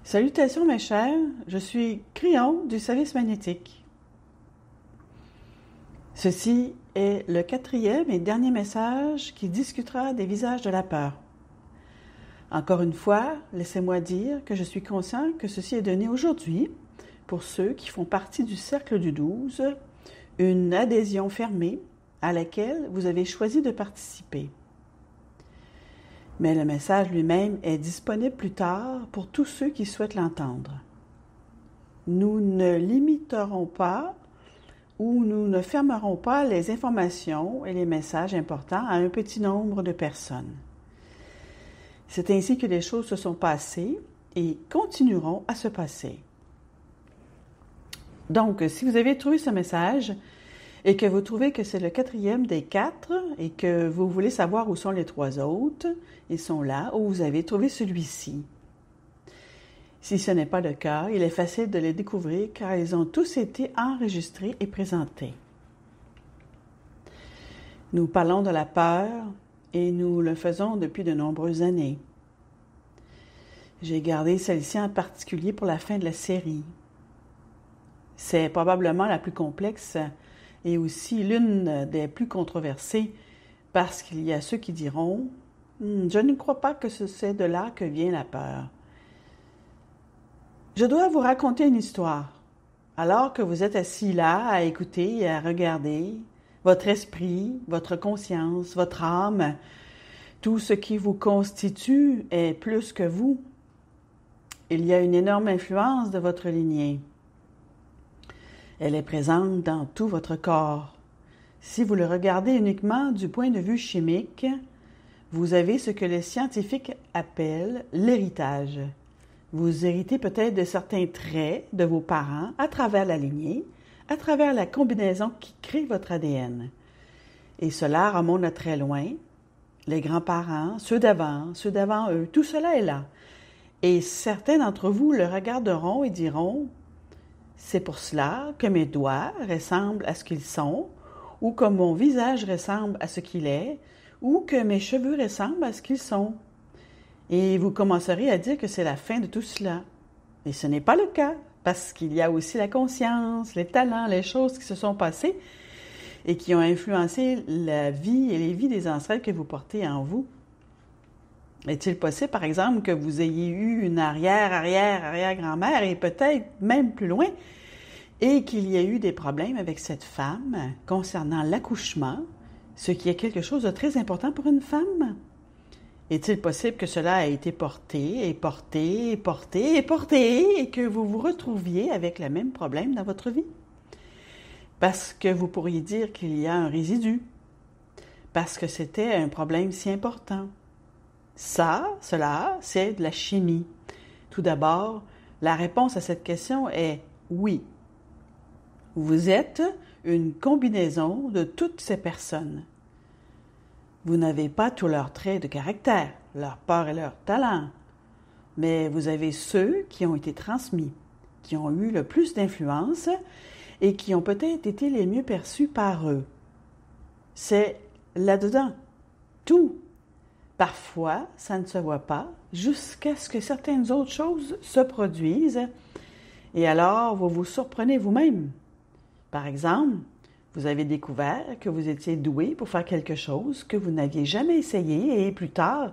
Salutations mes chers, je suis Crayon du service magnétique. Ceci est le 4e et dernier message qui discutera des visages de la peur. Encore une fois, laissez-moi dire que je suis conscient que ceci est donné aujourd'hui, pour ceux qui font partie du cercle du 12, une adhésion fermée à laquelle vous avez choisi de participer. Mais le message lui-même est disponible plus tard pour tous ceux qui souhaitent l'entendre. Nous ne limiterons pas ou nous ne fermerons pas les informations et les messages importants à un petit nombre de personnes. C'est ainsi que les choses se sont passées et continueront à se passer. Donc, si vous avez trouvé ce message et que vous trouvez que c'est le 4e des 4 et que vous voulez savoir où sont les 3 autres, ils sont là où vous avez trouvé celui-ci. Si ce n'est pas le cas, il est facile de les découvrir car ils ont tous été enregistrés et présentés. Nous parlons de la peur et nous le faisons depuis de nombreuses années. J'ai gardé celle-ci en particulier pour la fin de la série. C'est probablement la plus complexe et aussi l'une des plus controversées parce qu'il y a ceux qui diront « Je ne crois pas que c'est de là que vient la peur ». Je dois vous raconter une histoire. Alors que vous êtes assis là à écouter et à regarder, votre esprit, votre conscience, votre âme, tout ce qui vous constitue est plus que vous. Il y a une énorme influence de votre lignée. Elle est présente dans tout votre corps. Si vous le regardez uniquement du point de vue chimique, vous avez ce que les scientifiques appellent l'héritage. Vous héritez peut-être de certains traits de vos parents à travers la lignée, à travers la combinaison qui crée votre ADN. Et cela remonte à très loin. Les grands-parents, ceux d'avant eux, tout cela est là. Et certains d'entre vous le regarderont et diront « C'est pour cela que mes doigts ressemblent à ce qu'ils sont, ou que mon visage ressemble à ce qu'il est, ou que mes cheveux ressemblent à ce qu'ils sont. » Et vous commencerez à dire que c'est la fin de tout cela. Et ce n'est pas le cas, parce qu'il y a aussi la conscience, les talents, les choses qui se sont passées et qui ont influencé la vie et les vies des ancêtres que vous portez en vous. Est-il possible, par exemple, que vous ayez eu une arrière-grand-mère et peut-être même plus loin, et qu'il y ait eu des problèmes avec cette femme concernant l'accouchement, ce qui est quelque chose de très important pour une femme? Est-il possible que cela ait été porté, et que vous vous retrouviez avec le même problème dans votre vie? Parce que vous pourriez dire qu'il y a un résidu, parce que c'était un problème si important. Cela, c'est de la chimie. Tout d'abord, la réponse à cette question est oui. Vous êtes une combinaison de toutes ces personnes. Vous n'avez pas tous leurs traits de caractère, leurs peurs et leurs talents, mais vous avez ceux qui ont été transmis, qui ont eu le plus d'influence et qui ont peut-être été les mieux perçus par eux. C'est là-dedans, tout. Parfois, ça ne se voit pas jusqu'à ce que certaines autres choses se produisent et alors vous vous surprenez vous-même. Par exemple, vous avez découvert que vous étiez doué pour faire quelque chose que vous n'aviez jamais essayé et plus tard,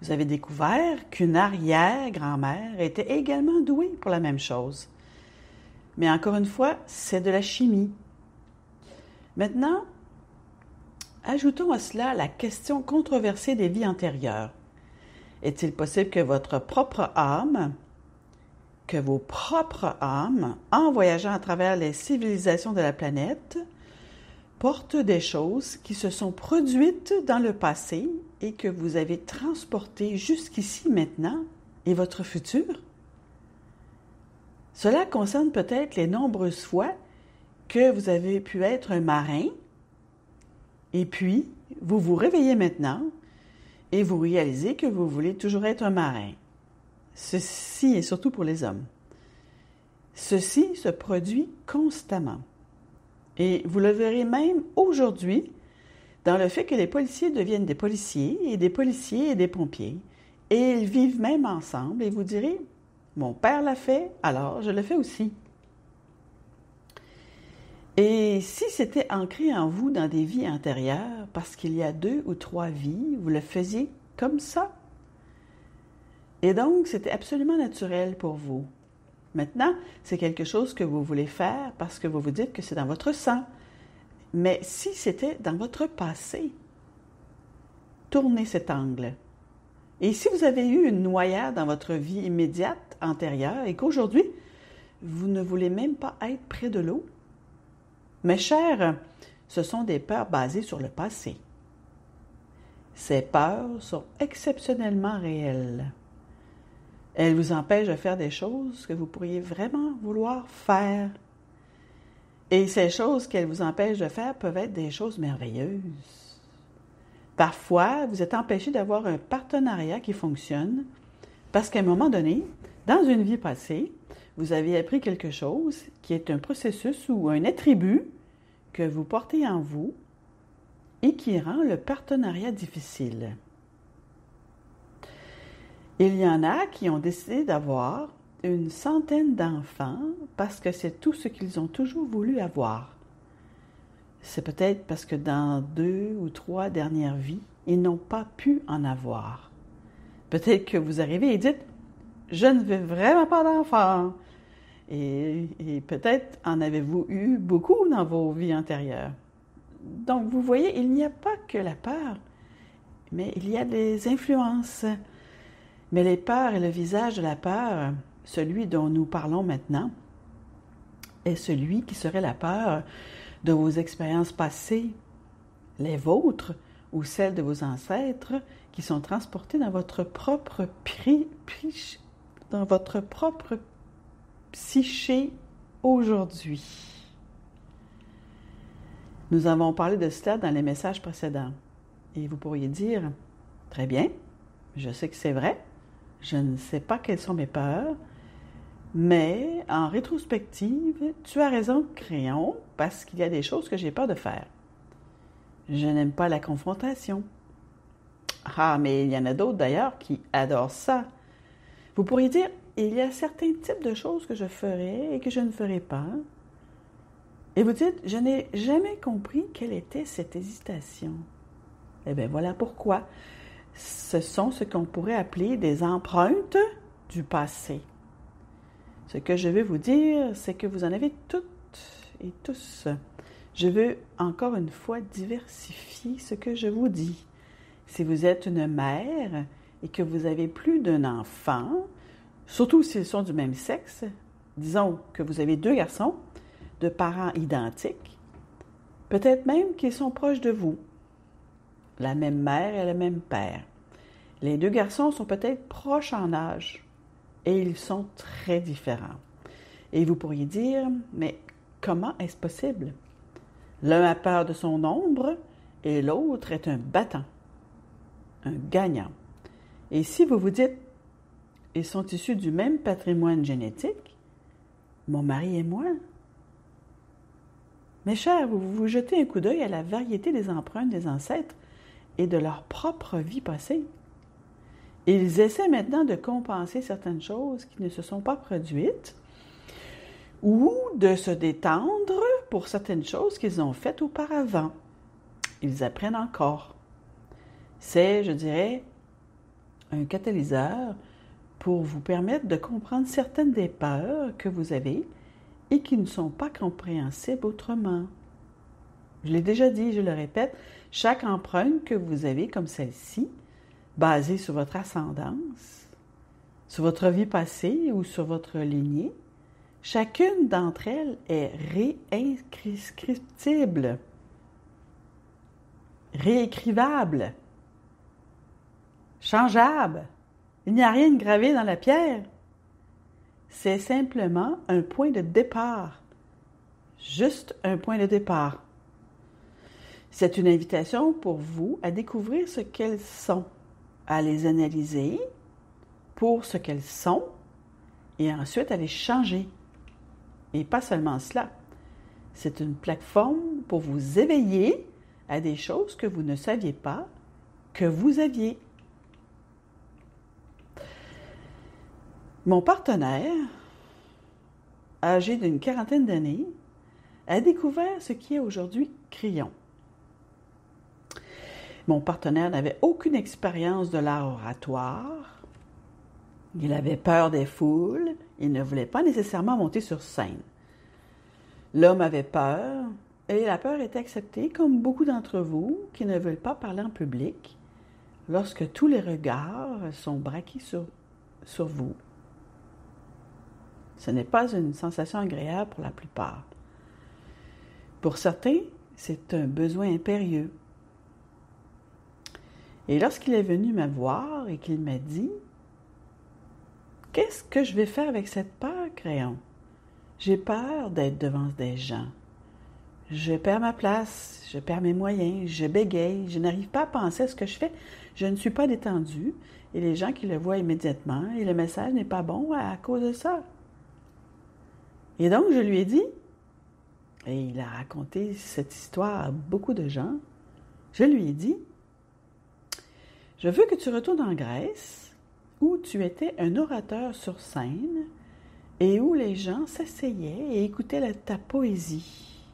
vous avez découvert qu'une arrière-grand-mère était également douée pour la même chose. Mais encore une fois, c'est de la chimie. Maintenant, ajoutons à cela la question controversée des vies antérieures. Est-il possible que votre propre âme, que vos propres âmes, en voyageant à travers les civilisations de la planète, portent des choses qui se sont produites dans le passé et que vous avez transportées jusqu'ici maintenant et votre futur? Cela concerne peut-être les nombreuses fois que vous avez pu être un marin et puis vous vous réveillez maintenant et vous réalisez que vous voulez toujours être un marin. Ceci est surtout pour les hommes. Ceci se produit constamment. Et vous le verrez même aujourd'hui dans le fait que les policiers deviennent des policiers et des pompiers. Et ils vivent même ensemble et vous direz, Mon père l'a fait, alors je le fais aussi. Et si c'était ancré en vous dans des vies antérieures, parce qu'il y a 2 ou 3 vies, vous le faisiez comme ça. Et donc, c'était absolument naturel pour vous. Maintenant, c'est quelque chose que vous voulez faire parce que vous vous dites que c'est dans votre sang. Mais si c'était dans votre passé, tournez cet angle. Et si vous avez eu une noyade dans votre vie immédiate, antérieure, et qu'aujourd'hui, vous ne voulez même pas être près de l'eau, mes chers, ce sont des peurs basées sur le passé. Ces peurs sont exceptionnellement réelles. Elles vous empêchent de faire des choses que vous pourriez vraiment vouloir faire. Et ces choses qu'elles vous empêchent de faire peuvent être des choses merveilleuses. Parfois, vous êtes empêché d'avoir un partenariat qui fonctionne parce qu'à un moment donné, dans une vie passée, vous avez appris quelque chose qui est un processus ou un attribut que vous portez en vous et qui rend le partenariat difficile. Il y en a qui ont décidé d'avoir une centaine d'enfants parce que c'est tout ce qu'ils ont toujours voulu avoir. C'est peut-être parce que dans 2 ou 3 dernières vies, ils n'ont pas pu en avoir. Peut-être que vous arrivez et dites « Je ne veux vraiment pas d'enfants ». Et peut-être en avez-vous eu beaucoup dans vos vies antérieures. Donc, vous voyez, il n'y a pas que la peur, mais il y a des influences. Mais les peurs et le visage de la peur, celui dont nous parlons maintenant, est celui qui serait la peur de vos expériences passées, les vôtres ou celles de vos ancêtres qui sont transportées dans votre propre psyché aujourd'hui. Nous avons parlé de cela dans les messages précédents. Et vous pourriez dire, très bien, je sais que c'est vrai, je ne sais pas quelles sont mes peurs, mais en rétrospective, tu as raison, Crayon, parce qu'il y a des choses que j'ai peur de faire. Je n'aime pas la confrontation. Ah, mais il y en a d'autres d'ailleurs qui adorent ça. Vous pourriez dire, il y a certains types de choses que je ferai et que je ne ferai pas. Et vous dites, je n'ai jamais compris quelle était cette hésitation. Eh bien, voilà pourquoi. Ce sont ce qu'on pourrait appeler des empreintes du passé. Ce que je veux vous dire, c'est que vous en avez toutes et tous. Je veux encore une fois diversifier ce que je vous dis. Si vous êtes une mère et que vous avez plus d'un enfant, surtout s'ils sont du même sexe, disons que vous avez 2 garçons de parents identiques, peut-être même qu'ils sont proches de vous, la même mère et le même père. Les 2 garçons sont peut-être proches en âge et ils sont très différents. Et vous pourriez dire, mais comment est-ce possible? L'un a peur de son ombre et l'autre est un battant, un gagnant. Et si vous vous dites, ils sont issus du même patrimoine génétique, mon mari et moi. Mes chers, vous jetez un coup d'œil à la variété des empreintes des ancêtres et de leur propre vie passée. Ils essaient maintenant de compenser certaines choses qui ne se sont pas produites ou de se détendre pour certaines choses qu'ils ont faites auparavant. Ils apprennent encore. C'est, je dirais, un catalyseur pour vous permettre de comprendre certaines des peurs que vous avez et qui ne sont pas compréhensibles autrement. Je l'ai déjà dit, je le répète, chaque empreinte que vous avez comme celle-ci, basée sur votre ascendance, sur votre vie passée ou sur votre lignée, chacune d'entre elles est réinscriptible, réécrivable, changeable. Il n'y a rien de gravé dans la pierre. C'est simplement un point de départ. Juste un point de départ. C'est une invitation pour vous à découvrir ce qu'elles sont, à les analyser pour ce qu'elles sont et ensuite à les changer. Et pas seulement cela. C'est une plateforme pour vous éveiller à des choses que vous ne saviez pas que vous aviez. Mon partenaire, âgé d'une quarantaine d'années, a découvert ce qui est aujourd'hui crayon. Mon partenaire n'avait aucune expérience de l'art oratoire. Il avait peur des foules. Il ne voulait pas nécessairement monter sur scène. L'homme avait peur, et la peur est acceptée comme beaucoup d'entre vous qui ne veulent pas parler en public lorsque tous les regards sont braqués sur vous. Ce n'est pas une sensation agréable pour la plupart. Pour certains, c'est un besoin impérieux. Et lorsqu'il est venu me voir et qu'il m'a dit « Qu'est-ce que je vais faire avec cette peur, crayon? J'ai peur d'être devant des gens. Je perds ma place, je perds mes moyens, je bégaye, je n'arrive pas à penser à ce que je fais, je ne suis pas détendue et les gens qui le voient immédiatement et le message n'est pas bon à cause de ça. » Et donc, je lui ai dit, et il a raconté cette histoire à beaucoup de gens, je lui ai dit, je veux que tu retournes en Grèce, où tu étais un orateur sur scène et où les gens s'asseyaient et écoutaient ta poésie.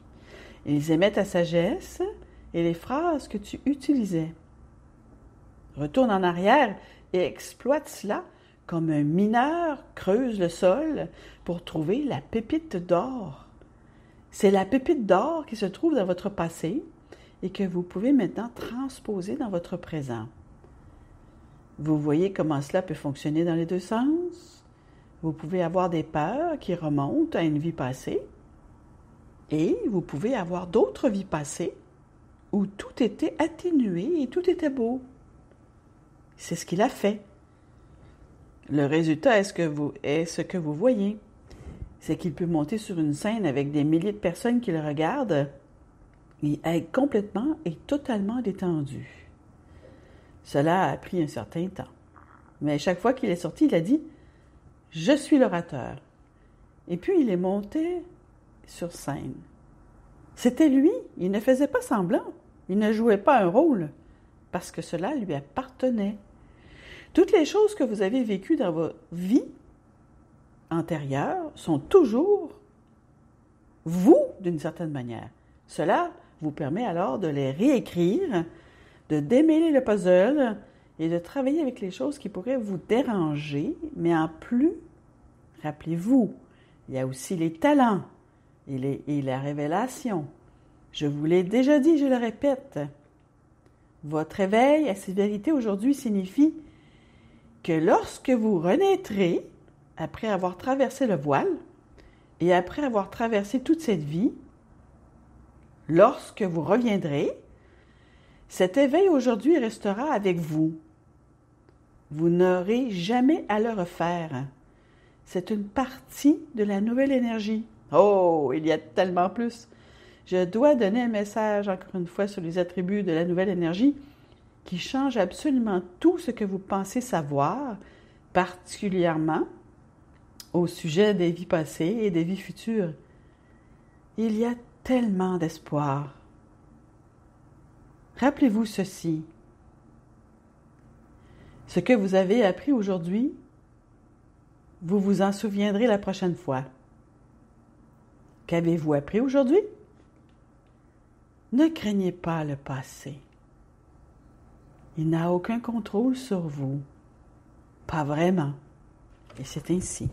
Ils aimaient ta sagesse et les phrases que tu utilisais. Retourne en arrière et exploite cela comme un mineur creuse le sol pour trouver la pépite d'or. C'est la pépite d'or qui se trouve dans votre passé et que vous pouvez maintenant transposer dans votre présent. Vous voyez comment cela peut fonctionner dans les deux sens? Vous pouvez avoir des peurs qui remontent à une vie passée et vous pouvez avoir d'autres vies passées où tout était atténué et tout était beau. C'est ce qu'il a fait. Le résultat est ce que vous voyez. C'est qu'il peut monter sur une scène avec des milliers de personnes qui le regardent et être complètement et totalement détendu. Cela a pris un certain temps. Mais chaque fois qu'il est sorti, il a dit « Je suis l'orateur ». Et puis il est monté sur scène. C'était lui, il ne faisait pas semblant, il ne jouait pas un rôle, parce que cela lui appartenait. Toutes les choses que vous avez vécues dans votre vie antérieure sont toujours vous, d'une certaine manière. Cela vous permet alors de les réécrire, de démêler le puzzle et de travailler avec les choses qui pourraient vous déranger, mais en plus, rappelez-vous, il y a aussi les talents et la révélation. Je vous l'ai déjà dit, je le répète. Votre éveil à ces vérités aujourd'hui signifie que lorsque vous renaîtrez, après avoir traversé le voile et après avoir traversé toute cette vie, lorsque vous reviendrez, cet éveil aujourd'hui restera avec vous. Vous n'aurez jamais à le refaire. C'est une partie de la nouvelle énergie. Oh, il y a tellement plus. Je dois donner un message, encore une fois, sur les attributs de la nouvelle énergie qui change absolument tout ce que vous pensez savoir, particulièrement au sujet des vies passées et des vies futures. Il y a tellement d'espoir. Rappelez-vous ceci. Ce que vous avez appris aujourd'hui, vous vous en souviendrez la prochaine fois. Qu'avez-vous appris aujourd'hui? Ne craignez pas le passé. Il n'a aucun contrôle sur vous. Pas vraiment. Et c'est ainsi.